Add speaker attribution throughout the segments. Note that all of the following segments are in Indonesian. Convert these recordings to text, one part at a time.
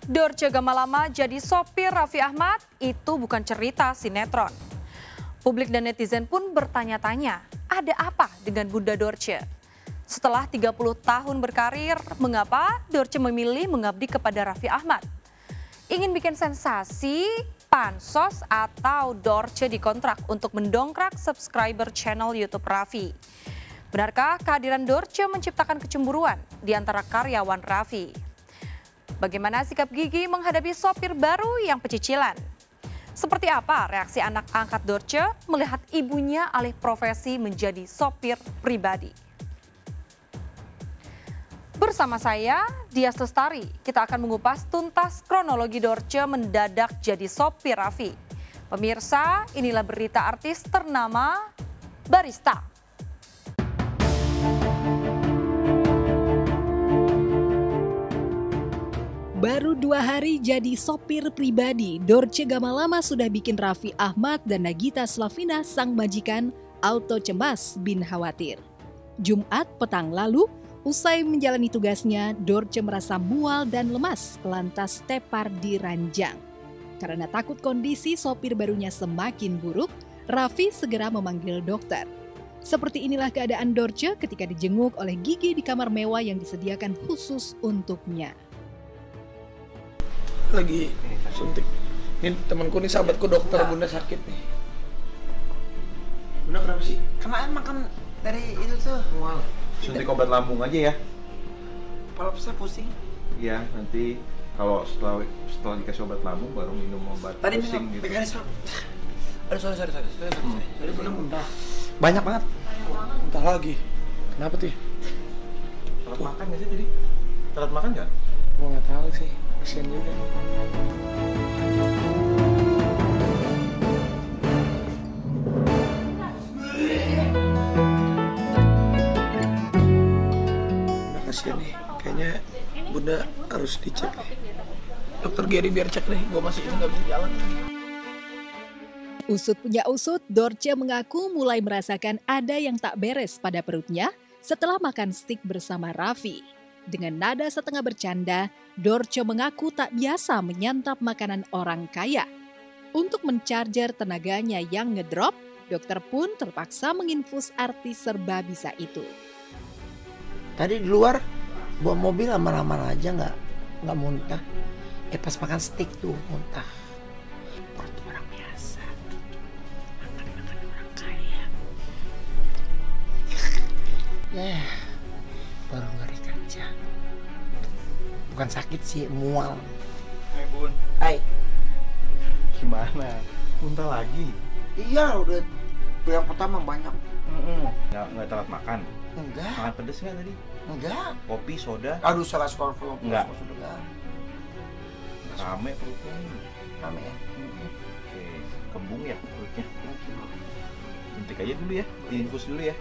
Speaker 1: Dorce Gamalama jadi sopir Raffi Ahmad itu bukan cerita sinetron. Publik dan netizen pun bertanya-tanya, ada apa dengan Bunda Dorce? Setelah 30 tahun berkarir, mengapa Dorce memilih mengabdi kepada Raffi Ahmad? Ingin bikin sensasi, pansos atau Dorce dikontrak untuk mendongkrak subscriber channel YouTube Raffi? Benarkah kehadiran Dorce menciptakan kecemburuan di antara karyawan Raffi? Bagaimana sikap Gigi menghadapi sopir baru yang pecicilan? Seperti apa reaksi anak angkat Dorce melihat ibunya alih profesi menjadi sopir pribadi? Bersama saya, Dias Lestari, kita akan mengupas tuntas kronologi Dorce mendadak jadi sopir Raffi. Pemirsa, inilah berita artis ternama Barista.
Speaker 2: Baru 2 hari jadi sopir pribadi, Dorce Gamalama sudah bikin Raffi Ahmad dan Nagita Slavina sang majikan auto cemas bin khawatir. Jumat petang lalu, usai menjalani tugasnya, Dorce merasa mual dan lemas lantas tepar di ranjang. Karena takut kondisi sopir barunya semakin buruk, Raffi segera memanggil dokter. Seperti inilah keadaan Dorce ketika dijenguk oleh Gigi di kamar mewah yang disediakan khusus untuknya.
Speaker 3: Lagi suntik. Ini temanku nih, sahabatku dokter, Bunda sakit nih. Bunda kenapa sih?
Speaker 4: Karena emang kan dari itu tuh
Speaker 3: Mual.
Speaker 5: Suntik obat lambung aja ya.
Speaker 4: kepala saya pusing.
Speaker 5: Iya, nanti kalau setelah dikasih obat lambung baru minum obat
Speaker 4: Tadi
Speaker 5: pusing gitu.
Speaker 4: pegangan serap. Aduh, sorry.
Speaker 3: Tadi Bunda muntah.
Speaker 4: Banyak banget.
Speaker 3: Muntah lagi. Kenapa tuh?
Speaker 5: Telat makan nggak sih tadi? Telat makan nggak?
Speaker 3: Gua nggak tahu sih. Kasian juga. Kasian nih, kayaknya Bunda harus dicek nih. Dokter Geri biar cek nih, gue masih nggak bisa jalan.
Speaker 2: Usut punya usut, Dorce mengaku mulai merasakan ada yang tak beres pada perutnya setelah makan steak bersama Raffi. Dengan nada setengah bercanda, Dorce mengaku tak biasa menyantap makanan orang kaya. Untuk mencarger tenaganya yang ngedrop, dokter pun terpaksa menginfus artis serba bisa itu.
Speaker 4: Tadi di luar bawa mobil aman-aman aja nggak muntah. Pas makan steak tuh muntah. Perut orang biasa. Makan orang kaya. Baru ngeri kerja. Bukan sakit sih, mual.
Speaker 5: Hai Bun,
Speaker 4: Hai.
Speaker 5: gimana? Muntah lagi?
Speaker 4: Iya, udah yang pertama banyak.
Speaker 5: Nggak telat makan?
Speaker 4: Enggak.
Speaker 5: Makan pedes nggak tadi?
Speaker 4: Enggak.
Speaker 5: Kopi, soda?
Speaker 4: Aduh, salah skor kalau
Speaker 5: Enggak.
Speaker 4: Sudah
Speaker 5: Rame perutnya ini.
Speaker 4: rame ya.
Speaker 5: Oke, kembung ya perutnya. Suntik aja dulu ya, diinfus dulu ya.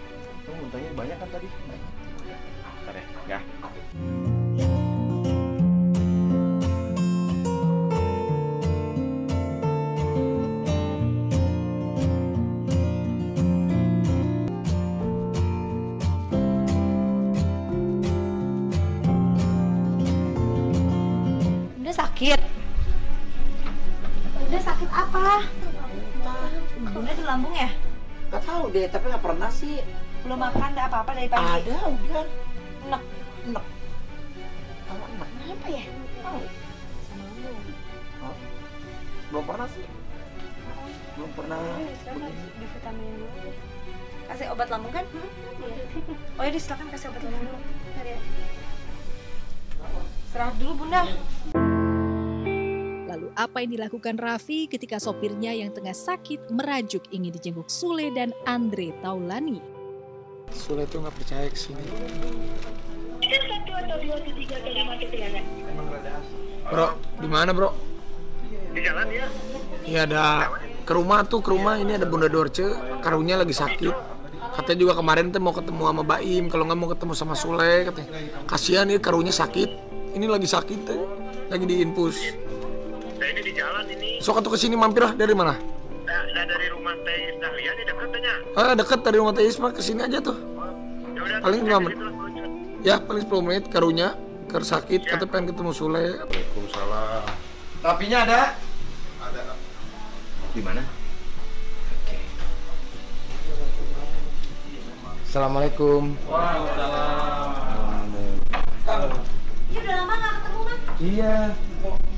Speaker 5: Tuh muntahnya banyak kan tadi? Bentar ya.
Speaker 6: Sakit. Bunda sakit apa? Bunda di lambung ya?
Speaker 4: Gak tahu deh, tapi nggak pernah sih.
Speaker 6: Belum makan ada apa-apa dari pagi?
Speaker 4: Ada, udah.
Speaker 6: Enak.
Speaker 4: Kalau enak.
Speaker 6: Kenapa ya?
Speaker 4: Tahu.
Speaker 6: Sama lambung.
Speaker 4: Belum pernah sih. Belum pernah.
Speaker 6: Di vitamin dulu. Kasih obat lambung kan? Iya. Oh ya, silakan kasih obat lambung dulu. Bentar ya. Istirahat dulu Bunda.
Speaker 2: Lalu apa yang dilakukan Raffi ketika sopirnya yang tengah sakit merajuk ingin dijenguk Sule dan Andre Taulani?
Speaker 3: Sule tuh nggak percaya kesini. Bro, di mana bro?
Speaker 7: Di jalan ya?
Speaker 3: Iya, ada ke rumah ini ada Bunda Dorce, karunya lagi sakit. Katanya juga kemarin tuh mau ketemu sama Baim, kalau nggak mau ketemu sama Sule katanya. Kasihan nih karunya sakit. Ini lagi sakit tuh, lagi diinfus.
Speaker 7: Saya ini di jalan ini.
Speaker 3: Sok atuh kesini mampir lah, dari mana?
Speaker 7: Dari rumah Teh Dahlia nih dekat katanya.
Speaker 3: Dekat dari rumah Teh Isma, kesini aja tuh.
Speaker 7: Ya udah.
Speaker 3: Paling 5 menit. Ya paling 10 menit karunya sakit, katanya pengen ketemu Sule.
Speaker 8: Waalaikumsalam.
Speaker 3: Rafinya ada?
Speaker 8: Ada.
Speaker 5: Di mana?
Speaker 3: Oke. Assalamualaikum.
Speaker 6: Iya udah lama nggak ketemu, Mas.
Speaker 3: Iya.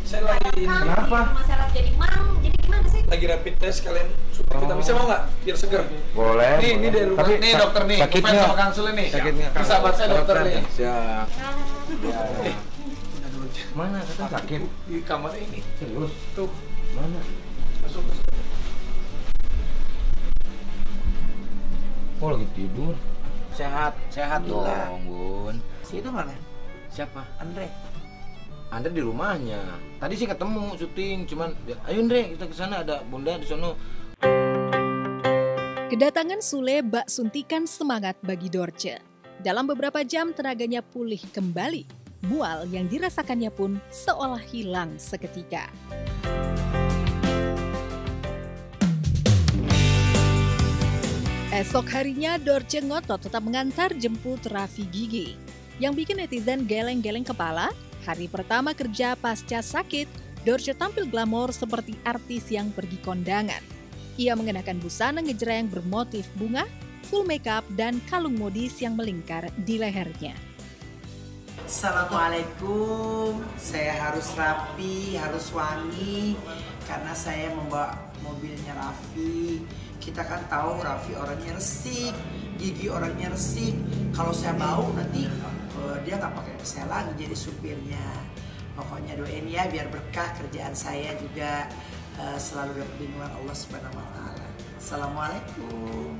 Speaker 3: Saya lagi ini. Kenapa?
Speaker 6: Masalah jadi mam, jadi gimana sih?
Speaker 3: Lagi rapid test kalian. Supaya kita bisa mau nggak? Biar seger.
Speaker 8: Boleh.
Speaker 3: Nih dari rumah. Nih dokter nih.
Speaker 8: sakit
Speaker 3: Ngefans
Speaker 8: nggak?
Speaker 3: sama Kang Sule nih.
Speaker 8: Sakit nggak?
Speaker 3: Ini sahabat saya dokter nih.
Speaker 8: Siap.
Speaker 3: Ya.
Speaker 8: Mana kata sakit?
Speaker 3: Di kamar ini.
Speaker 8: Serius?
Speaker 3: Tuh.
Speaker 8: Mana?
Speaker 3: Masuk.
Speaker 8: Oh lagi tidur.
Speaker 4: Sehat
Speaker 8: dong,
Speaker 4: Bun. Si itu mana?
Speaker 8: Siapa?
Speaker 4: Andre.
Speaker 8: Andre di rumahnya. Tadi sih ketemu syuting, cuman ayo Andre kita ke sana ada Bunda di sono.
Speaker 2: Kedatangan Sule bak suntikan semangat bagi Dorce. Dalam beberapa jam tenaganya pulih kembali. Mual yang dirasakannya pun seolah hilang seketika. Esok harinya Dorce ngotot tetap mengantar jemput Raffi Gigi. Yang bikin netizen geleng-geleng kepala, hari pertama kerja pasca sakit, Dorce tampil glamor seperti artis yang pergi kondangan. Ia mengenakan busana ngejreng bermotif bunga, full makeup, dan kalung modis yang melingkar di lehernya.
Speaker 4: Assalamualaikum, saya harus rapi, harus wangi karena saya membawa mobilnya Raffi. Kita kan tahu Raffi orangnya resik, Gigi orangnya resik. Kalau saya bau nanti dia nggak pakai saya lagi jadi supirnya. Pokoknya doain ya biar berkah kerjaan saya juga selalu dapat bimbingan Allah Subhanahu wa taala. Assalamualaikum.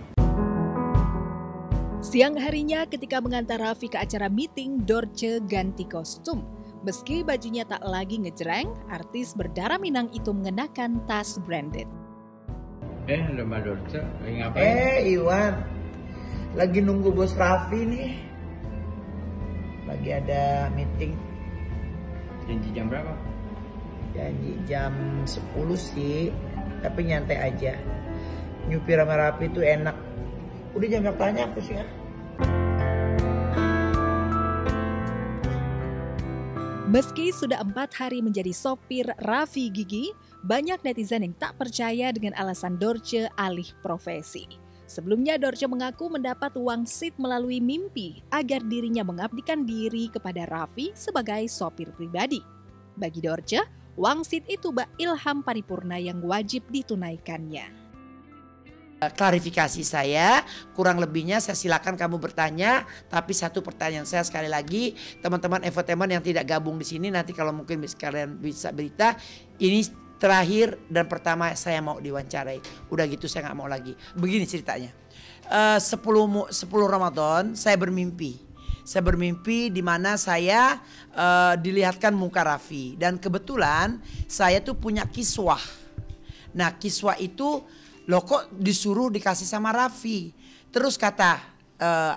Speaker 2: Siang harinya ketika mengantar Raffi ke acara meeting, Dorce ganti kostum. Meski bajunya tak lagi ngejreng, artis berdarah Minang itu mengenakan tas branded.
Speaker 9: Ada Mbak Dorce, lagi ngapain?
Speaker 4: Iwan, lagi nunggu bos Raffi nih. Lagi ada meeting.
Speaker 9: Janji jam berapa?
Speaker 4: Janji jam 10 sih, tapi nyantai aja. Nyupir sama Raffi itu enak. Udah jangan tanya aku sih ya.
Speaker 2: Meski sudah 4 hari menjadi sopir Raffi Gigi, banyak netizen yang tak percaya dengan alasan Dorce alih profesi. Sebelumnya Dorce mengaku mendapat wangsit melalui mimpi agar dirinya mengabdikan diri kepada Raffi sebagai sopir pribadi. Bagi Dorce, wangsit itu bak ilham paripurna yang wajib ditunaikannya.
Speaker 4: Klarifikasi saya, kurang lebihnya saya silakan kamu bertanya, tapi satu pertanyaan saya sekali lagi, teman-teman infotainment yang tidak gabung di sini nanti kalau mungkin kalian bisa berita, ini terakhir dan pertama saya mau diwawancarai. Udah gitu saya nggak mau lagi. Begini ceritanya. 10 Ramadan saya bermimpi. Saya bermimpi di mana saya dilihatkan muka Raffi dan kebetulan saya tuh punya kiswah. Nah kiswah itu loh kok disuruh dikasih sama Raffi. Terus kata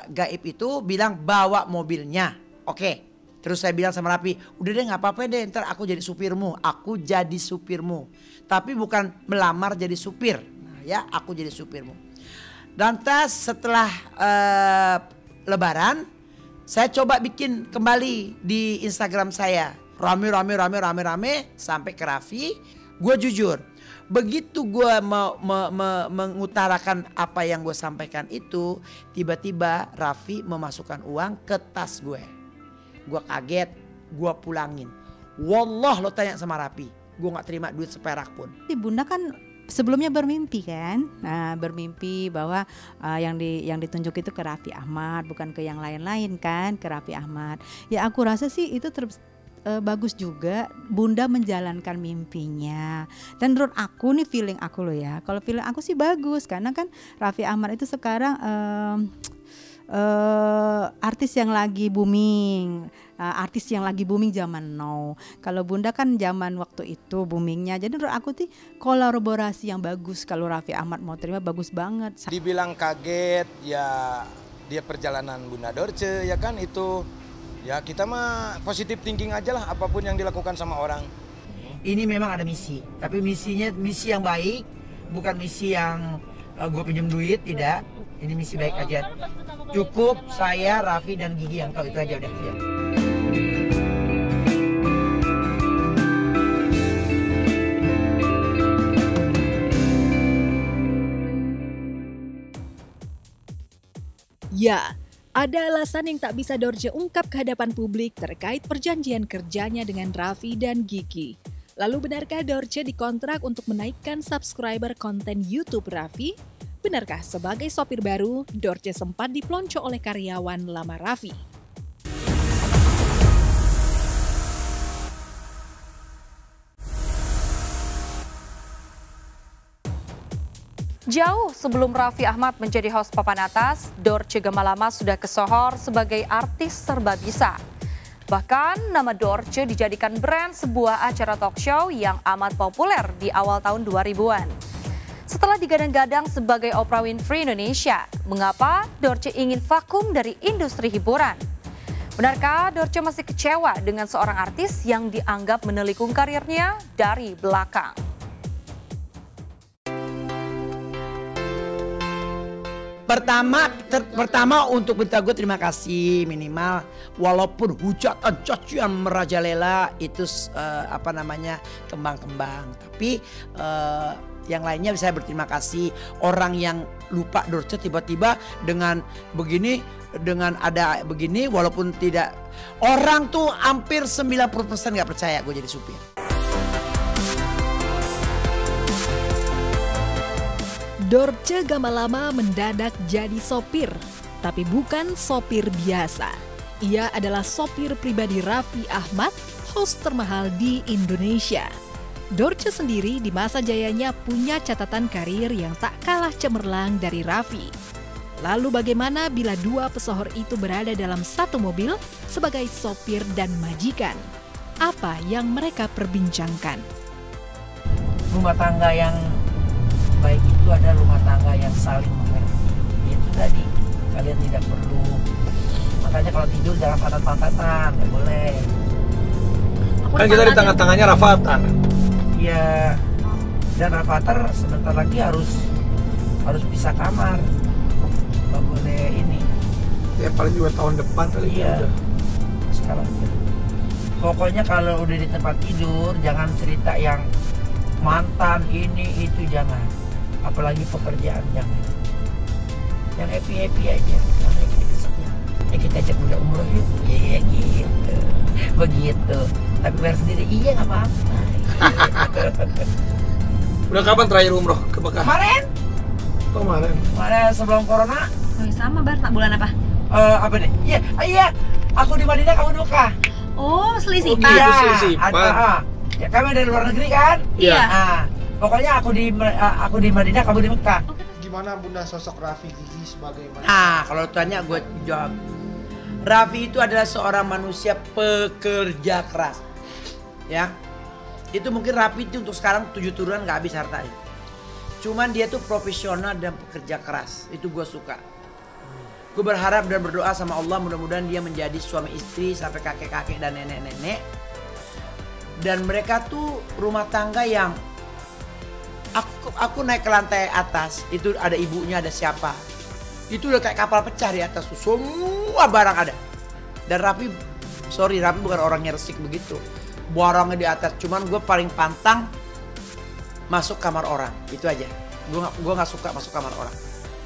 Speaker 4: gaib itu bilang bawa mobilnya. Oke. Terus saya bilang sama Raffi, udah deh gak apa-apa deh ntar aku jadi supirmu. Aku jadi supirmu. Tapi bukan melamar jadi supir. Nah, ya aku jadi supirmu. Dan setelah lebaran saya coba bikin kembali di Instagram saya. Rame sampai ke Raffi. Gue jujur. Begitu gue mengutarakan apa yang gue sampaikan itu, tiba-tiba Raffi memasukkan uang ke tas gue. Gue kaget, gue pulangin. Wallah lo tanya sama Raffi, gue gak terima duit seperak pun.
Speaker 10: Bunda kan sebelumnya bermimpi kan, nah bermimpi bahwa yang ditunjuk itu ke Raffi Ahmad, bukan ke yang lain-lain kan, ke Raffi Ahmad. Ya aku rasa sih itu bagus juga Bunda menjalankan mimpinya. Dan menurut aku nih feeling aku loh ya. Kalau feeling aku sih bagus karena kan Raffi Ahmad itu sekarang artis yang lagi booming. Artis yang lagi booming zaman now. Kalau Bunda kan zaman waktu itu boomingnya. Jadi menurut aku sih kolaborasi yang bagus. Kalau Raffi Ahmad mau terima bagus banget.
Speaker 11: Dibilang kaget ya dia perjalanan Bunda Dorce ya kan itu. Ya kita mah positif thinking aja lah apapun yang dilakukan sama orang.
Speaker 4: Ini memang ada misi, tapi misinya misi yang baik, bukan misi yang gue pinjam duit, tidak. Ini misi baik aja. Cukup saya, Raffi dan Gigi yang tahu itu aja udah.
Speaker 2: Ya, ada alasan yang tak bisa Dorce ungkap ke hadapan publik terkait perjanjian kerjanya dengan Raffi dan Gigi. Lalu benarkah Dorce dikontrak untuk menaikkan subscriber konten YouTube Raffi? Benarkah sebagai sopir baru, Dorce sempat dipelonco oleh karyawan lama Raffi?
Speaker 1: Jauh sebelum Raffi Ahmad menjadi host Papan Atas, Dorce Gamalama sudah kesohor sebagai artis serba bisa. Bahkan nama Dorce dijadikan brand sebuah acara talk show yang amat populer di awal tahun 2000-an. Setelah digadang-gadang sebagai Oprah Winfrey Indonesia, mengapa Dorce ingin vakum dari industri hiburan? Benarkah Dorce masih kecewa dengan seorang artis yang dianggap menelikung karirnya dari belakang?
Speaker 4: Pertama untuk berita gue terima kasih minimal walaupun hujatan cacian merajalela itu kembang-kembang, tapi yang lainnya saya berterima kasih orang yang lupa Dorce tiba-tiba dengan begini, dengan ada begini walaupun tidak, orang tuh hampir 90% nggak percaya gue jadi supir.
Speaker 2: Dorce Gamalama mendadak jadi sopir, tapi bukan sopir biasa. Ia adalah sopir pribadi Raffi Ahmad, host termahal di Indonesia. Dorce sendiri di masa jayanya punya catatan karir yang tak kalah cemerlang dari Raffi. Lalu bagaimana bila dua pesohor itu berada dalam satu mobil sebagai sopir dan majikan? Apa yang mereka perbincangkan?
Speaker 4: Rumah tangga yang baik itu adalah rumah tangga yang saling mengerti. Itu tadi, kalian tidak perlu, makanya kalau tidur jangan pantat-pantatan, nggak boleh.
Speaker 3: Kan kita di tengah-tengahnya Rafathar.
Speaker 4: Iya, dan Rafathar sebentar lagi harus pisah kamar, nggak boleh ini.
Speaker 3: Ya paling juga tahun depan kali.
Speaker 4: Iya, sekarang. Pokoknya kalau udah di tempat tidur jangan cerita yang mantan ini itu, jangan. Apalagi pekerjaan jangan. Yang happy aja. Kita ajak udah umroh yuk. Iya gitu. Begitu. Tapi bayar sendiri iya nggak apa-apa.
Speaker 3: Udah kapan terakhir umroh ke Mekah?
Speaker 4: Kemarin. Kemarin sebelum corona.
Speaker 6: Oh sama Bar, tak bulan apa?
Speaker 4: Apa nih? Iya. Aku di Madinah, kamu di Mekah.
Speaker 6: Oh selisipan.
Speaker 3: Oh, gitu, selisipan.
Speaker 4: Ya kami dari luar negeri kan?
Speaker 3: Iya.
Speaker 4: Pokoknya aku di Madinah, kamu di Mekah.
Speaker 12: Gimana Bunda sosok Raffi Gigi sebagai
Speaker 4: Kalau tanya gue jawab. Raffi itu adalah seorang manusia pekerja keras. Ya. Itu mungkin Raffi itu untuk sekarang 7 turunan gak habis hartanya. Cuman dia tuh profesional dan pekerja keras. Itu gue suka. Gue berharap dan berdoa sama Allah mudah-mudahan dia menjadi suami istri sampai kakek-kakek dan nenek-nenek. Dan mereka tuh rumah tangga yang aku naik ke lantai atas, itu ada ibunya, ada siapa. Itu udah kayak kapal pecah di atas tuh, semua barang ada. Dan Raffi bukan orangnya resik begitu. Barangnya di atas, cuman gue paling pantang masuk kamar orang, itu aja. Gue nggak suka masuk kamar orang.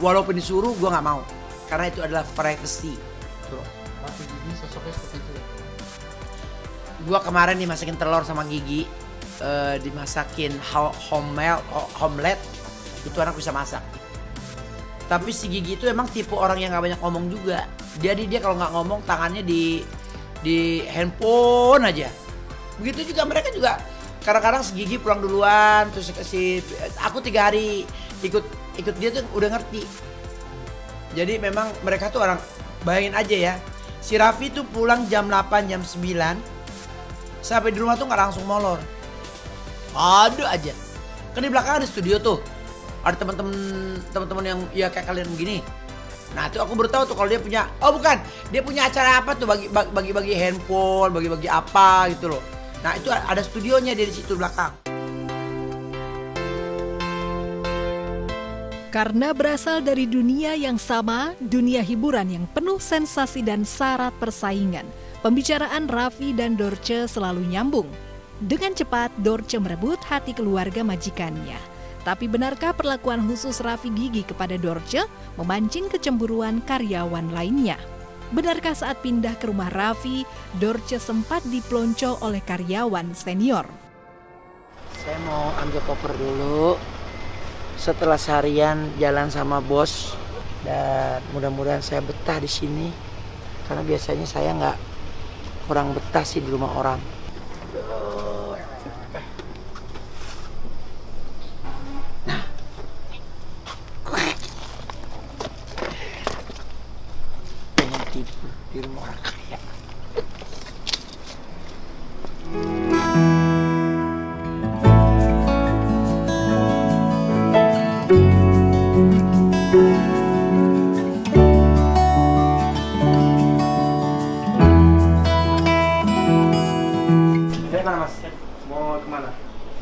Speaker 4: Walaupun disuruh, gue nggak mau, karena itu adalah privacy.
Speaker 12: Raffi Gigi sosoknya seperti itu.
Speaker 4: Gue kemarin dimasakin telur sama Gigi, dimasakin omelet, itu anak bisa masak. Tapi si Gigi itu emang tipe orang yang gak banyak ngomong juga. Jadi dia kalau nggak ngomong tangannya di handphone aja. Begitu juga mereka juga. Kadang-kadang si Gigi pulang duluan, terus aku 3 hari ikut dia tuh udah ngerti. Jadi memang mereka tuh orang, bayangin aja ya. Si Raffi tuh pulang jam 8, jam 9. Sampai di rumah tuh nggak langsung molor. Ada aja. Kan di belakang ada studio tuh. Ada teman-teman yang ya kayak kalian begini. Nah itu aku baru tahu tuh kalau dia punya. Oh bukan, dia punya acara apa tuh bagi-bagi handphone, bagi-bagi apa gitu loh. Nah itu ada studionya dia di situ belakang.
Speaker 2: Karena berasal dari dunia yang sama, dunia hiburan yang penuh sensasi dan syarat persaingan, pembicaraan Raffi dan Dorce selalu nyambung. Dengan cepat, Dorce merebut hati keluarga majikannya. Tapi benarkah perlakuan khusus Raffi Gigi kepada Dorce memancing kecemburuan karyawan lainnya? Benarkah saat pindah ke rumah Raffi, Dorce sempat dipelonco oleh karyawan senior?
Speaker 4: Saya mau ambil koper dulu. Setelah seharian jalan sama bos, dan mudah-mudahan saya betah di sini. Karena biasanya saya nggak kurang betah sih di rumah orang. Nah, pengen tidur di rumah orang kaya. Mana mas?
Speaker 12: Mau kemana?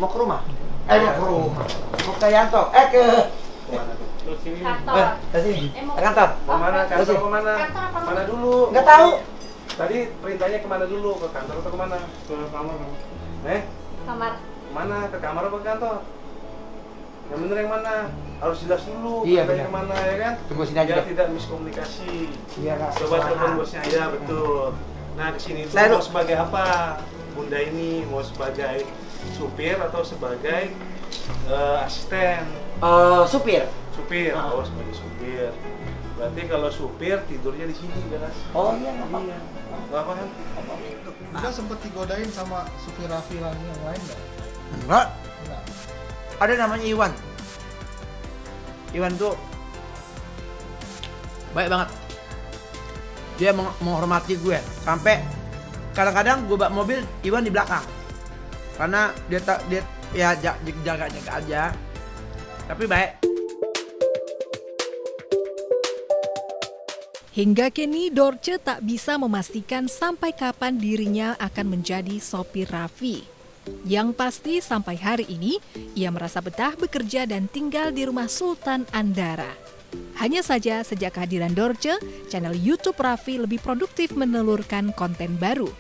Speaker 4: Mau ke rumah? Mau ke rumah. Mau ke Yanto? Ke
Speaker 12: Kemana tuh? Terus sini.
Speaker 6: Kantor.
Speaker 4: ke sini. Ke kantor.
Speaker 12: Kemana? Kantor
Speaker 4: Terus
Speaker 12: kemana?
Speaker 6: Kantor apa?
Speaker 12: Mana dulu?
Speaker 4: Nggak tahu.
Speaker 12: Tadi perintahnya kemana dulu? Ke kantor atau kemana? Ke kamar.
Speaker 6: Kamar.
Speaker 12: Kemana? Ke kamar apa ke kantor? Yang bener yang mana? Harus jelas dulu.
Speaker 4: Iya,
Speaker 12: perintahnya
Speaker 4: benar.
Speaker 12: kemana ya kan?
Speaker 4: Tunggu sini aja.
Speaker 12: Biar tidak miskomunikasi.
Speaker 4: Iya, Kak.
Speaker 12: Coba telepon bosnya aja, betul. Nah kesini tuh
Speaker 4: Saya
Speaker 12: mau sebagai apa? Bunda ini mau sebagai supir atau sebagai asisten?
Speaker 4: Supir.
Speaker 12: Supir, oh sebagai supir. Berarti kalau supir tidurnya di sini, beres.
Speaker 4: Oh iya, nggak apa-apa.
Speaker 12: Iya. Nggak apa kan?
Speaker 13: Udah sempet digodain sama supir Raffi yang lain nggak?
Speaker 4: Enggak.
Speaker 13: Enggak.
Speaker 4: Ada namanya Iwan. Iwan tuh baik banget. Dia menghormati gue. Sampai kadang-kadang gue bawa mobil, Iwan di belakang. Karena dia ya jaga aja. Tapi baik.
Speaker 2: Hingga kini Dorce tak bisa memastikan sampai kapan dirinya akan menjadi sopir Raffi. Yang pasti sampai hari ini ia merasa betah bekerja dan tinggal di rumah Sultan Andara. Hanya saja sejak kehadiran Dorce, channel YouTube Raffi lebih produktif menelurkan konten baru.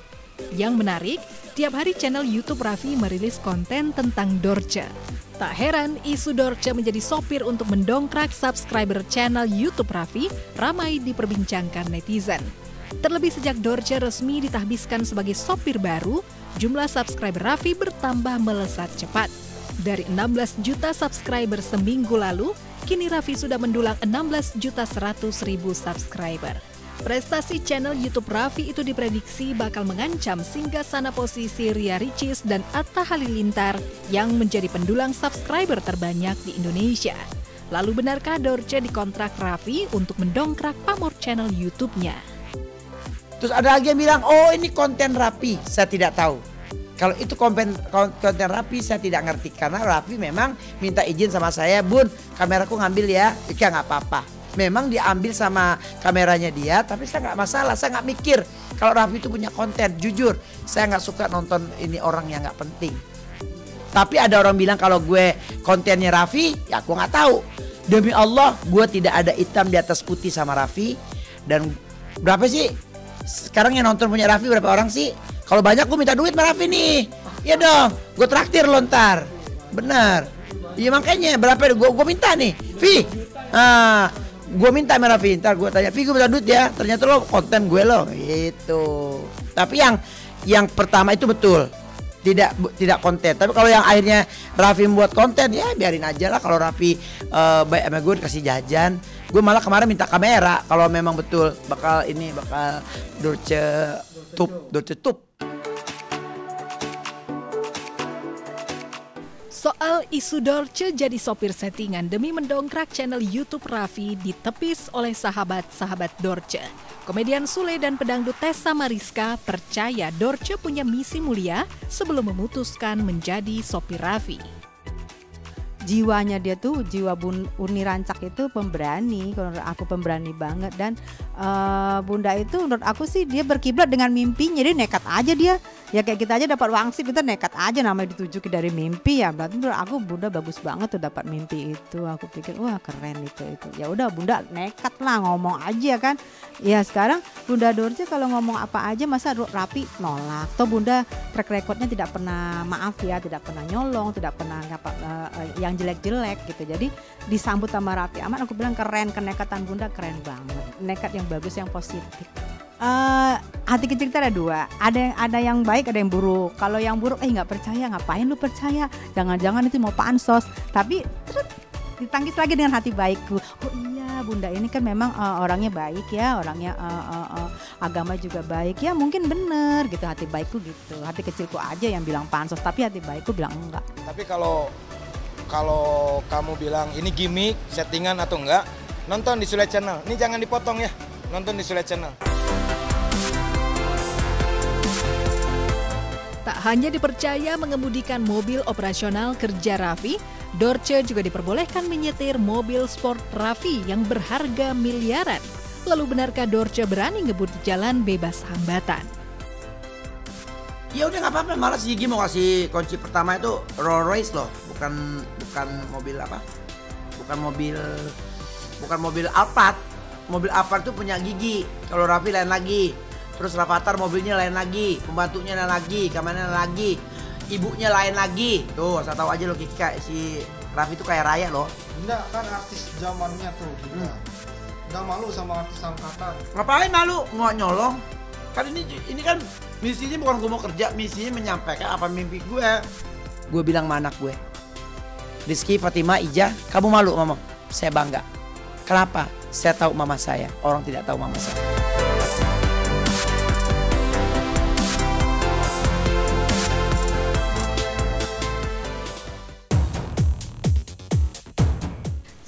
Speaker 2: Yang menarik, tiap hari channel YouTube Raffi merilis konten tentang Dorce. Tak heran isu Dorce menjadi sopir untuk mendongkrak subscriber channel YouTube Raffi ramai diperbincangkan netizen. Terlebih sejak Dorce resmi ditahbiskan sebagai sopir baru, jumlah subscriber Raffi bertambah melesat cepat. Dari 16 juta subscriber seminggu lalu, kini Raffi sudah mendulang 16.100.000 subscriber. Prestasi channel YouTube Raffi itu diprediksi bakal mengancam singgasana posisi Ria Ricis dan Atta Halilintar yang menjadi pendulang subscriber terbanyak di Indonesia. Lalu benarkah Dorce dikontrak Raffi untuk mendongkrak pamor channel YouTube-nya?
Speaker 4: Terus ada lagi yang bilang, oh ini konten Raffi. Saya tidak tahu. Kalau itu konten Raffi saya tidak ngerti. Karena Raffi memang minta izin sama saya, Bun kameraku ngambil ya. Ya nggak apa-apa. Memang diambil sama kameranya dia, tapi saya nggak masalah, saya nggak mikir kalau Raffi itu punya konten. Jujur, saya nggak suka nonton ini orang yang nggak penting. Tapi ada orang bilang kalau gue kontennya Raffi, ya aku nggak tahu. Demi Allah, gue tidak ada hitam di atas putih sama Raffi. Dan berapa sih sekarang yang nonton punya Raffi, berapa orang sih? Kalau banyak gue minta duit sama Raffi nih. Iya dong, gue traktir lo ntar. Bener. Iya makanya berapa gue minta nih, Vi. Gue minta sama Raffi, ntar gue tanya, Vi gue minta duit ya, ternyata lo konten gue lo, gitu. Tapi yang pertama itu betul, tidak konten. Tapi kalau yang akhirnya Raffi membuat konten, ya biarin aja lah. Kalau Raffi baik sama gue dikasih jajan, gue malah kemarin minta kamera. Kalau memang betul bakal Dorce tup.
Speaker 2: Soal isu Dorce jadi sopir settingan demi mendongkrak channel YouTube Raffi ditepis oleh sahabat-sahabat Dorce. Komedian Sule dan pedangdut Tessa Mariska percaya Dorce punya misi mulia sebelum memutuskan menjadi sopir Raffi.
Speaker 10: Jiwanya dia tuh, jiwa Uni Rancak itu pemberani, kalau menurut aku pemberani banget. Dan Bunda itu menurut aku sih dia berkiblat dengan mimpinya, dia nekat aja dia. Ya kayak kita aja dapat wangsit, kita nekat aja namanya ditujuki dari mimpi ya. Berarti menurut aku Bunda bagus banget tuh dapat mimpi itu. Aku pikir wah keren itu. Ya udah Bunda nekat lah ngomong aja kan. Ya sekarang Bunda Dorce kalau ngomong apa aja masa Raffi nolak. Atau Bunda track recordnya tidak pernah maaf ya, tidak pernah nyolong, tidak pernah yang jelek-jelek gitu. Jadi disambut sama Raffi Ahmad, aku bilang keren, kenekatan Bunda keren banget. Nekat yang bagus, yang positif. Hati kecil kita ada dua, ada yang baik, ada yang buruk. Kalau yang buruk, nggak percaya, ngapain lu percaya? Jangan-jangan itu mau pansos. Tapi terus ditangkis lagi dengan hati baikku. Oh iya, Bunda ini kan memang orangnya baik ya, orangnya agama juga baik ya, mungkin bener gitu hati baikku gitu. Hati kecilku aja yang bilang pansos, tapi hati baikku bilang enggak.
Speaker 11: Tapi kalau kamu bilang ini gimmick, settingan atau enggak, nonton di Sule Channel. Ini jangan dipotong ya, nonton di Sule Channel.
Speaker 2: Tak hanya dipercaya mengemudikan mobil operasional kerja Raffi, Dorce juga diperbolehkan menyetir mobil sport Raffi yang berharga miliaran. Lalu benarkah Dorce berani ngebut di jalan bebas hambatan?
Speaker 4: Ya udah nggak apa-apa, malah si Gigi mau kasih kunci pertama itu Rolls Royce loh, bukan mobil apa? Bukan mobil Alphard. Mobil Alphard itu punya Gigi. Kalau Raffi lain lagi. Terus Rafathar mobilnya lain lagi, pembantunya lain lagi, kamarnya lain lagi, ibunya lain lagi. Tuh, saya tahu aja loh si Raffi itu kayak raya loh.
Speaker 13: Enggak, kan artis zamannya tuh kita. Enggak malu sama artis angkatan.
Speaker 4: Ngapain malu? Nggak nyolong. Kan ini kan misinya bukan gue mau kerja, misinya menyampaikan apa mimpi gue. Gue bilang sama anak gue, Rizky, Fatima, Ija, kamu malu mama? Saya bangga. Kenapa? Saya tahu mama saya, orang tidak tahu mama saya.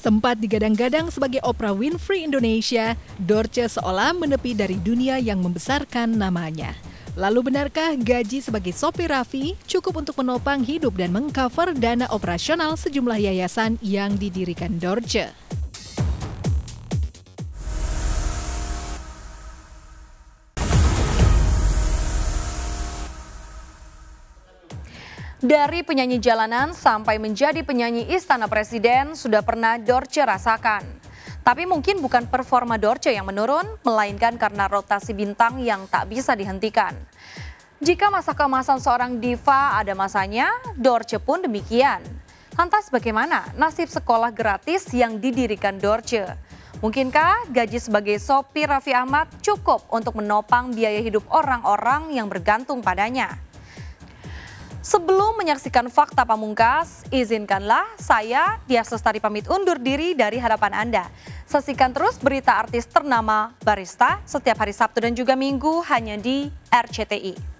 Speaker 2: Sempat digadang-gadang sebagai Oprah Winfrey Indonesia, Dorce seolah menepi dari dunia yang membesarkan namanya. Lalu benarkah gaji sebagai sopir Raffi cukup untuk menopang hidup dan mengcover dana operasional sejumlah yayasan yang didirikan Dorce?
Speaker 1: Dari penyanyi jalanan sampai menjadi penyanyi Istana Presiden sudah pernah Dorce rasakan. Tapi mungkin bukan performa Dorce yang menurun, melainkan karena rotasi bintang yang tak bisa dihentikan. Jika masa keemasan seorang diva ada masanya, Dorce pun demikian. Lantas bagaimana nasib sekolah gratis yang didirikan Dorce? Mungkinkah gaji sebagai sopir Raffi Ahmad cukup untuk menopang biaya hidup orang-orang yang bergantung padanya? Sebelum menyaksikan Fakta Pamungkas, izinkanlah saya, Dias Lestari, pamit undur diri dari hadapan Anda. Saksikan terus berita artis ternama Barista setiap hari Sabtu dan juga Minggu hanya di RCTI.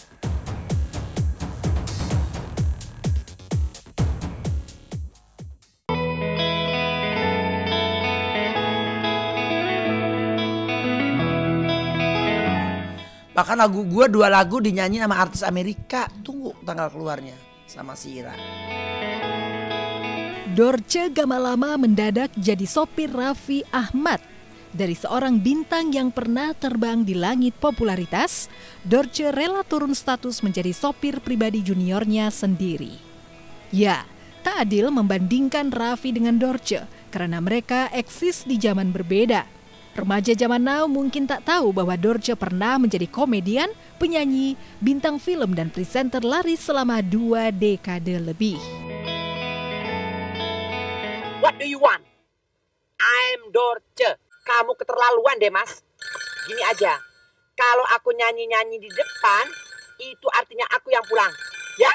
Speaker 4: Bahkan lagu gue 2 lagu dinyanyi sama artis Amerika. Tunggu tanggal keluarnya sama si Ira.
Speaker 2: Dorce Gamalama mendadak jadi sopir Raffi Ahmad. Dari seorang bintang yang pernah terbang di langit popularitas, Dorce rela turun status menjadi sopir pribadi juniornya sendiri. Ya, tak adil membandingkan Raffi dengan Dorce karena mereka eksis di zaman berbeda. Remaja zaman now mungkin tak tahu bahwa Dorce pernah menjadi komedian, penyanyi, bintang film dan presenter laris selama 2 dekade lebih.
Speaker 14: What do you want? I'm Dorce. Kamu keterlaluan deh, Mas. Gini aja, kalau aku nyanyi-nyanyi di depan, itu artinya aku yang pulang, ya?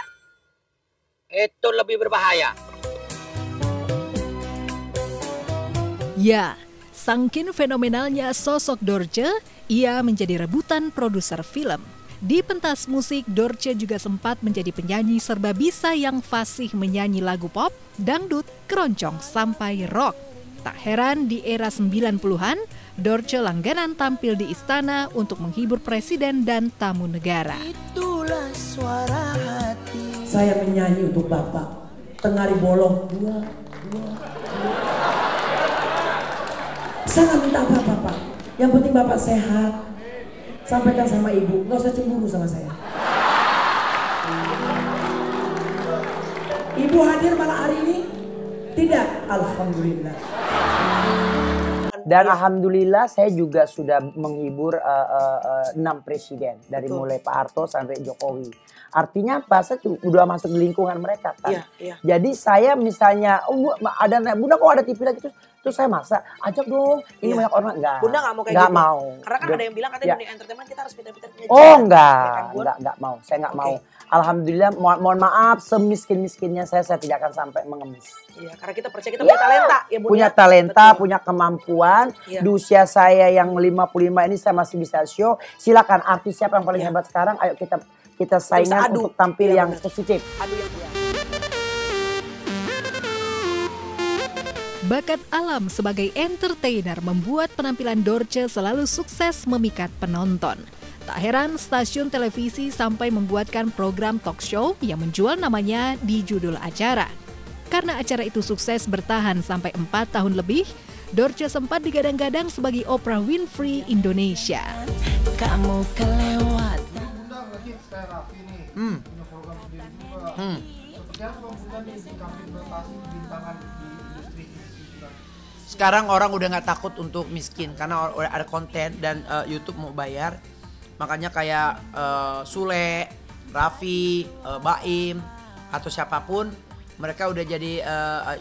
Speaker 14: Itu lebih berbahaya.
Speaker 2: Ya, saking fenomenalnya sosok Dorce, ia menjadi rebutan produser film. Di pentas musik, Dorce juga sempat menjadi penyanyi serba bisa yang fasih menyanyi lagu pop, dangdut, keroncong, sampai rock. Tak heran di era 90-an, Dorce langganan tampil di istana untuk menghibur presiden dan tamu negara.
Speaker 15: Itulah suara hati. Saya menyanyi untuk Bapak. Tengari bolong. Dua. Saya nggak minta apa-apa, Pak. Yang penting Bapak sehat. Sampaikan sama Ibu, nggak usah cemburu sama saya. Ibu hadir malam hari ini? Tidak, alhamdulillah.
Speaker 16: Dan alhamdulillah saya juga sudah menghibur 6 presiden dari mulai Pak Harto sampai Jokowi. Artinya apa? Saya udah masuk di lingkungan mereka kan. Jadi saya misalnya, ada Bunda kok ada TV lagi terus saya masak, ajak dong. Ini banyak orang enggak.
Speaker 17: Bunda nggak mau kayak
Speaker 16: nggak
Speaker 17: gitu.
Speaker 16: mau.
Speaker 17: Karena kan ada yang bilang katanya dunia entertainment kita harus pintar-pintar.
Speaker 16: Oh enggak mau. Saya enggak mau. Alhamdulillah, mohon maaf semiskin-miskinnya saya tidak akan sampai mengemis.
Speaker 17: Iya, karena kita percaya kita punya talenta ya Bunda.
Speaker 16: Punya talenta, punya kemampuan. Di usia saya yang 55 ini saya masih bisa show. Silakan artis siapa yang paling hebat sekarang, ayo kita saingan untuk tampil yang positif.
Speaker 2: Bakat alam sebagai entertainer membuat penampilan Dorce selalu sukses memikat penonton. Tak heran stasiun televisi sampai membuatkan program talk show yang menjual namanya di judul acara. Karena acara itu sukses bertahan sampai 4 tahun lebih, Dorce sempat digadang-gadang sebagai Oprah Winfrey Indonesia.
Speaker 15: Kamu kelewat.
Speaker 13: Bunda berarti kayak Raffi nih, punya program sendiri juga. Seperti apa Bunda nih di kapitalisasi bintangan di industri hiburan?
Speaker 4: Sekarang orang udah nggak takut untuk miskin karena udah ada konten dan YouTube mau bayar. Makanya kayak Sule, Raffi, Baim atau siapapun mereka udah jadi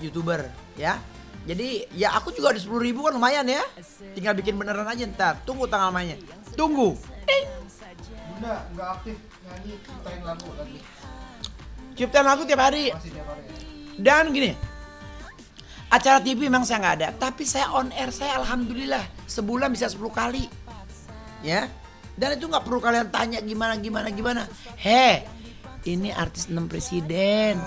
Speaker 4: YouTuber ya. Jadi ya aku juga ada 10.000 kan lumayan ya. Tinggal bikin beneran aja ntar. Tunggu tanggal mainnya. Tunggu.
Speaker 13: Bunda nggak aktif nyanyi ciptain lagu lagi?
Speaker 4: Ciptain lagu tiap hari.
Speaker 13: Masih tiap hari.
Speaker 4: Dan gini. Acara TV memang saya nggak ada, tapi saya on air saya alhamdulillah sebulan bisa 10 kali. Ya. Dan itu nggak perlu kalian tanya gimana. Ini artis 6 presiden.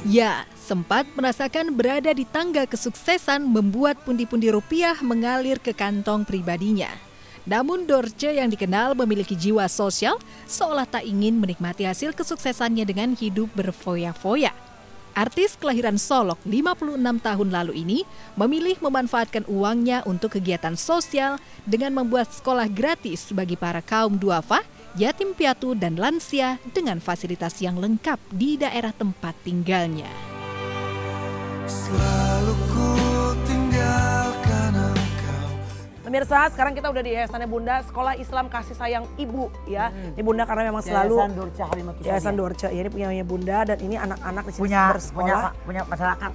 Speaker 2: Ya, sempat merasakan berada di tangga kesuksesan membuat pundi-pundi rupiah mengalir ke kantong pribadinya. Namun Dorce yang dikenal memiliki jiwa sosial seolah tak ingin menikmati hasil kesuksesannya dengan hidup berfoya-foya. Artis kelahiran Solok 56 tahun lalu ini memilih memanfaatkan uangnya untuk kegiatan sosial dengan membuat sekolah gratis bagi para kaum duafa, yatim piatu dan lansia dengan fasilitas yang lengkap di daerah tempat tinggalnya.
Speaker 15: Selalu ku tinggalkan engkau.
Speaker 17: Pemirsa, sekarang kita udah di Yayasannya Bunda, Sekolah Islam Kasih Sayang Ibu ya. Ini Bunda karena memang selalu
Speaker 16: Yayasan Dorce Halimatus Sadia.
Speaker 17: Yayasan Dorce ya, ini punya Bunda dan ini anak-anak di sini bersekolah.
Speaker 16: Punya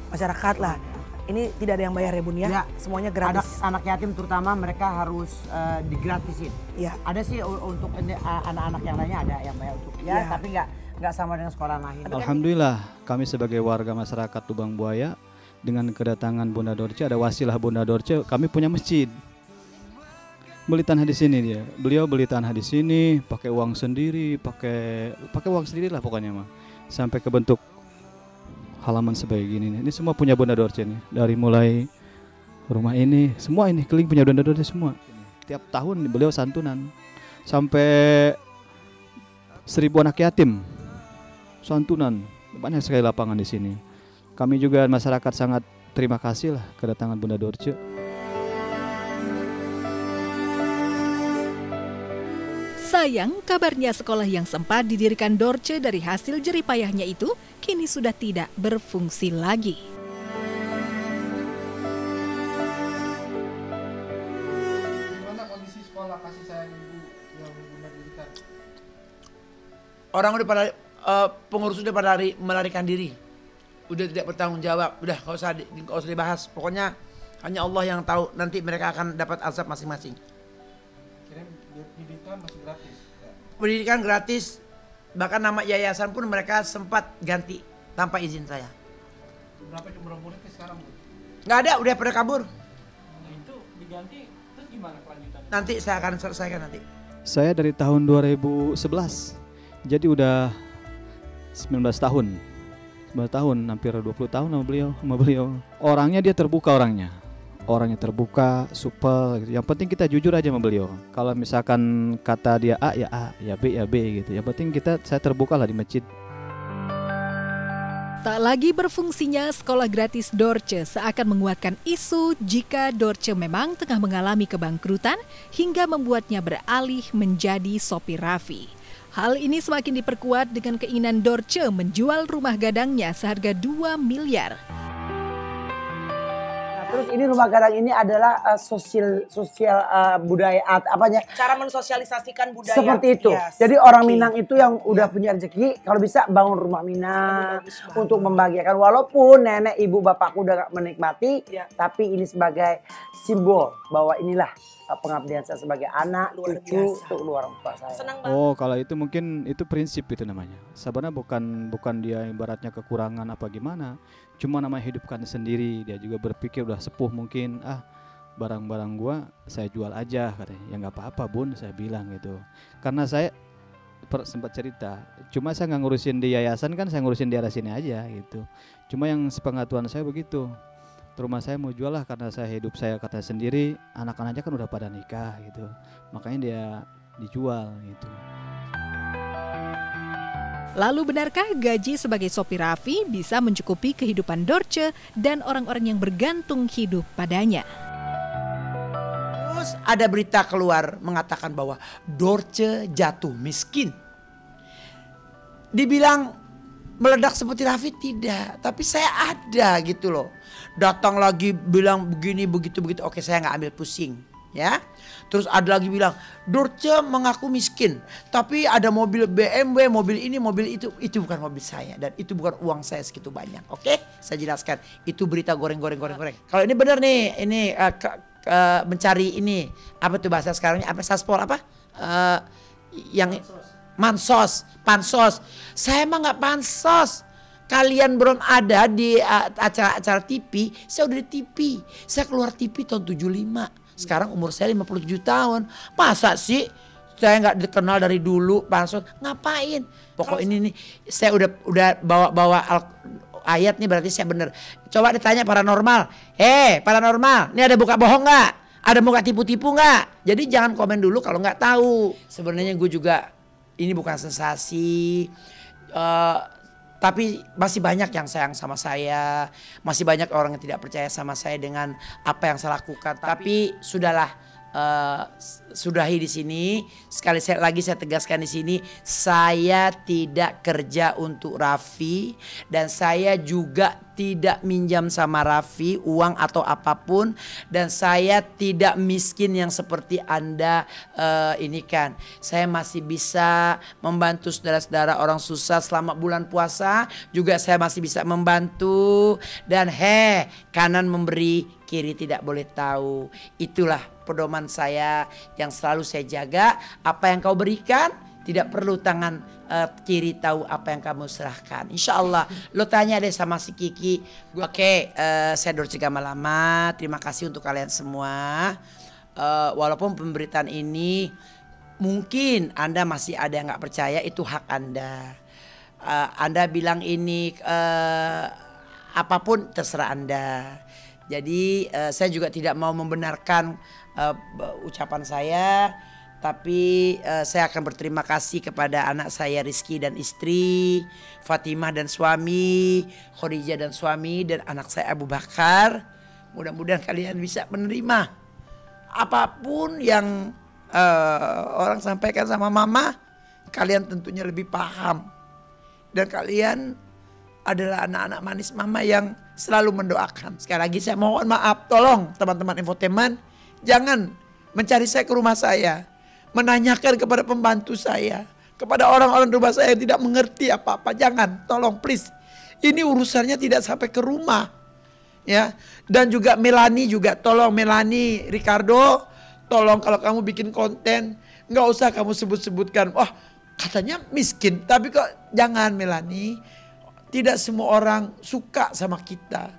Speaker 16: masyarakat
Speaker 17: lah. Ini tidak ada yang bayar ya Bun ya? Semuanya gratis.
Speaker 16: Anak yatim terutama mereka harus digratisin.
Speaker 17: Iya.
Speaker 16: Ada sih untuk anak-anak yang lainnya ada yang bayar untuk tapi nggak sama dengan sekolah lain.
Speaker 18: Alhamdulillah kami sebagai warga masyarakat Tubang Buaya dengan kedatangan Bunda Dorce, ada wasilah Bunda Dorce, kami punya masjid. Beli tanah di sini dia. Beliau beli tanah di sini, pakai uang sendiri, pakai uang sendiri lah pokoknya mah. Sampai ke bentuk halaman sebagai gini nih. Ini semua punya Bunda Dorce nih. Dari mulai rumah ini, semua ini keliling punya Bunda Dorce semua. Tiap tahun beliau santunan. Sampai 1000 anak yatim. Santunan. Banyak sekali lapangan di sini. Kami juga masyarakat sangat terima kasih lah kedatangan Bunda Dorce.
Speaker 2: Sayang, kabarnya sekolah yang sempat didirikan Dorce dari hasil jeripayahnya itu kini sudah tidak berfungsi lagi.
Speaker 13: Gimana kondisi sekolah Kasih Sayang Ibu yang Bunda dirikan?
Speaker 4: Orang udah pada pengurus udah pada melarikan diri. Udah tidak bertanggung jawab. Udah nggak usah dibahas. Pokoknya hanya Allah yang tahu, nanti mereka akan dapat azab masing-masing.
Speaker 13: Pendidikan masih gratis.
Speaker 4: Pendidikan gratis, bahkan nama yayasan pun mereka sempat ganti tanpa izin saya.
Speaker 13: Berapa jumlah muridnya sekarang, Bu?
Speaker 4: Nggak ada, udah pada kabur.
Speaker 13: Itu diganti, terus gimana kelanjutannya?
Speaker 4: Nanti saya akan selesaikan nanti.
Speaker 18: Saya dari tahun 2011, jadi udah 19 tahun. 19 tahun, hampir 20 tahun sama beliau. Orangnya dia terbuka orangnya terbuka, supel gitu. Yang penting kita jujur aja sama beliau. Kalau misalkan kata dia A, ya B, ya B gitu. Yang penting saya terbuka lah di masjid.
Speaker 2: Tak lagi berfungsinya sekolah gratis Dorce seakan menguatkan isu jika Dorce memang tengah mengalami kebangkrutan hingga membuatnya beralih menjadi sopir Raffi. Hal ini semakin diperkuat dengan keinginan Dorce menjual rumah gadangnya seharga 2 miliar.
Speaker 16: Terus ini rumah gadang ini adalah sosial budaya apanya?
Speaker 17: Cara mensosialisasikan budaya.
Speaker 16: Seperti itu.
Speaker 17: Yes.
Speaker 16: Jadi orang Minang itu yang udah punya rezeki kalau bisa bangun rumah Minang untuk membahagiakan. Walaupun nenek ibu bapakku udah gak menikmati, tapi ini sebagai simbol bahwa inilah pengabdian saya sebagai anak, cucu untuk luar orang tua saya.
Speaker 17: Senang
Speaker 18: Oh, kalau itu mungkin itu prinsip itu namanya. Sebenarnya bukan dia ibaratnya kekurangan apa gimana. Cuma namanya hidupkan sendiri. Dia juga berpikir udah sepuh mungkin, barang-barang gua saya jual aja katanya. Ya nggak apa-apa bun, saya bilang gitu. Karena saya sempat cerita, cuma saya nggak ngurusin di yayasan kan, saya ngurusin di daerah sini aja gitu. Cuma yang sepengetahuan saya begitu. Rumah saya mau jual lah karena saya hidup saya kata sendiri, anak-anaknya kan udah pada nikah gitu. Makanya dia dijual gitu.
Speaker 2: Lalu benarkah gaji sebagai sopir Raffi bisa mencukupi kehidupan Dorce dan orang-orang yang bergantung hidup padanya?
Speaker 4: Terus ada berita keluar mengatakan bahwa Dorce jatuh miskin. Dibilang meledak seperti Raffi tidak, tapi saya ada gitu loh. Datang lagi bilang begini begitu. Oke, saya nggak ambil pusing. Ya, terus ada lagi bilang Dorce mengaku miskin, tapi ada mobil BMW, mobil ini, mobil itu bukan mobil saya dan itu bukan uang saya segitu banyak. Oke, saya jelaskan itu berita goreng. Kalau ini benar nih, ini mencari ini apa tuh bahasa sekarangnya apa saspol apa yang pansos. Saya emang nggak pansos. Kalian belum ada di acara-acara TV, saya udah di TV. Saya keluar TV tahun 75. Sekarang umur saya 57 tahun. Masa sih saya nggak dikenal dari dulu pansos? Ngapain? Pokok ini nih saya udah bawa ayat nih berarti saya bener. Coba ditanya paranormal. Paranormal, ini ada buka bohong nggak? Ada muka tipu-tipu nggak? Jadi jangan komen dulu kalau nggak tahu. Sebenarnya gue juga ini bukan sensasi. Tapi masih banyak yang sayang sama saya, masih banyak orang yang tidak percaya sama saya dengan apa yang saya lakukan. Tapi sudahlah, sudahi di sini. Sekali lagi saya tegaskan di sini, saya tidak kerja untuk Raffi dan saya juga tidak minjam sama Raffi uang atau apapun dan saya tidak miskin yang seperti Anda ini kan. Saya masih bisa membantu saudara-saudara orang susah selama bulan puasa, juga saya masih bisa membantu dan kanan memberi, kiri tidak boleh tahu. Itulah pedoman saya yang selalu saya jaga. Apa yang kau berikan tidak perlu tangan kiri tahu apa yang kamu serahkan. Insya Allah. Lo tanya deh sama si Kiki. Oke, saya Dorce Gamalama. Terima kasih untuk kalian semua. Walaupun pemberitaan ini mungkin Anda masih ada yang gak percaya, itu hak Anda. Anda bilang ini apapun terserah Anda. Jadi saya juga tidak mau membenarkan ucapan saya. Tapi saya akan berterima kasih kepada anak saya Rizky dan istri, Fatimah dan suami, Khadijah dan suami, dan anak saya Abu Bakar. Mudah-mudahan kalian bisa menerima apapun yang orang sampaikan sama mama. Kalian tentunya lebih paham. Dan kalian adalah anak-anak manis mama yang selalu mendoakan. Sekali lagi saya mohon maaf, tolong teman-teman infotainment jangan mencari saya ke rumah saya, menanyakan kepada pembantu saya, kepada orang-orang rumah saya yang tidak mengerti apa-apa. Jangan, tolong please. Ini urusannya tidak sampai ke rumah. Ya. Dan juga Melani juga, tolong Melani, Ricardo, tolong kalau kamu bikin konten, nggak usah kamu sebut-sebutkan, wah katanya miskin. Tapi kok jangan Melani, tidak semua orang suka sama kita.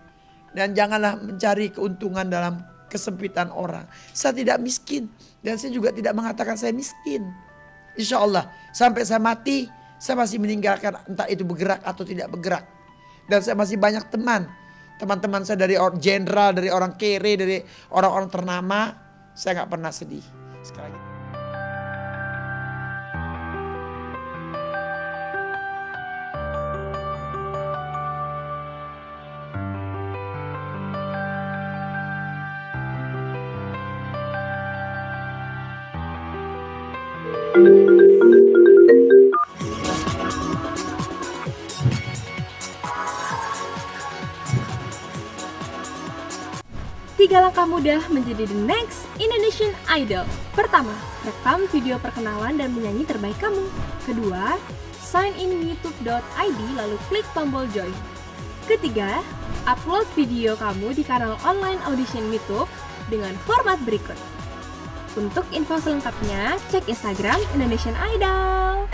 Speaker 4: Dan janganlah mencari keuntungan dalam kesempitan orang. Saya tidak miskin. Dan saya juga tidak mengatakan saya miskin. Insya Allah sampai saya mati, saya masih meninggalkan entah itu bergerak atau tidak bergerak. Dan saya masih banyak teman-teman saya dari orang jenderal, dari orang kere, dari orang-orang ternama. Saya nggak pernah sedih. Sekali lagi.
Speaker 19: Tiga langkah mudah menjadi the next Indonesian Idol. Pertama, rekam video perkenalan dan penyanyi terbaik kamu. Kedua, sign in youtube.id lalu klik tombol join. Ketiga, upload video kamu di kanal online audition YouTube dengan format berikut. Untuk info selengkapnya, cek Instagram Indonesian Idol.